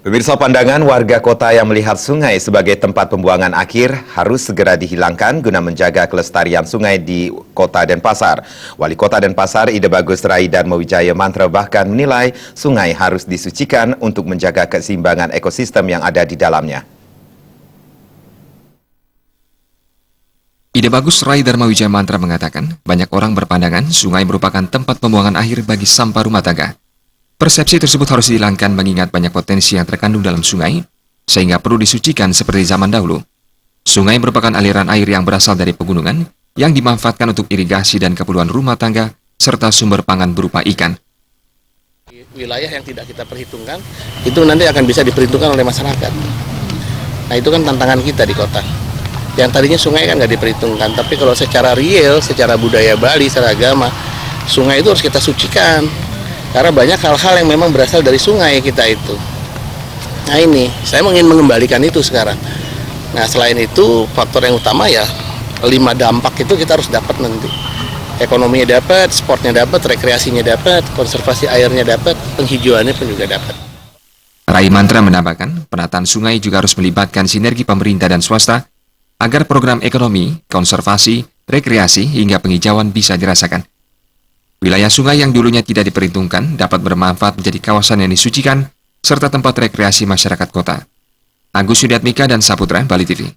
Pemirsa, pandangan warga kota yang melihat sungai sebagai tempat pembuangan akhir harus segera dihilangkan guna menjaga kelestarian sungai di Kota Denpasar. Wali Kota Denpasar, Ide Bagus Rai Dharma Wijaya Mantra bahkan menilai sungai harus disucikan untuk menjaga keseimbangan ekosistem yang ada di dalamnya. Ide Bagus Rai Dharma Wijaya Mantra mengatakan, banyak orang berpandangan sungai merupakan tempat pembuangan akhir bagi sampah rumah tangga. Persepsi tersebut harus dihilangkan mengingat banyak potensi yang terkandung dalam sungai, sehingga perlu disucikan seperti zaman dahulu. Sungai merupakan aliran air yang berasal dari pegunungan, yang dimanfaatkan untuk irigasi dan keperluan rumah tangga, serta sumber pangan berupa ikan. Wilayah yang tidak kita perhitungkan, itu nanti akan bisa diperhitungkan oleh masyarakat. Nah itu kan tantangan kita di kota. Yang tadinya sungai kan nggak diperhitungkan, tapi kalau secara real, secara budaya Bali, secara agama, sungai itu harus kita sucikan. Karena banyak hal-hal yang memang berasal dari sungai kita itu. Nah ini, saya ingin mengembalikan itu sekarang. Nah selain itu, faktor yang utama ya, 5 dampak itu kita harus dapat nanti. Ekonominya dapat, sportnya dapat, rekreasinya dapat, konservasi airnya dapat, penghijauannya pun juga dapat. Rai Mantra menambahkan, penataan sungai juga harus melibatkan sinergi pemerintah dan swasta, agar program ekonomi, konservasi, rekreasi, hingga penghijauan bisa dirasakan. Wilayah sungai yang dulunya tidak diperhitungkan dapat bermanfaat menjadi kawasan yang disucikan, serta tempat rekreasi masyarakat kota. Agus Yudiatmika dan Saputra, Bali TV.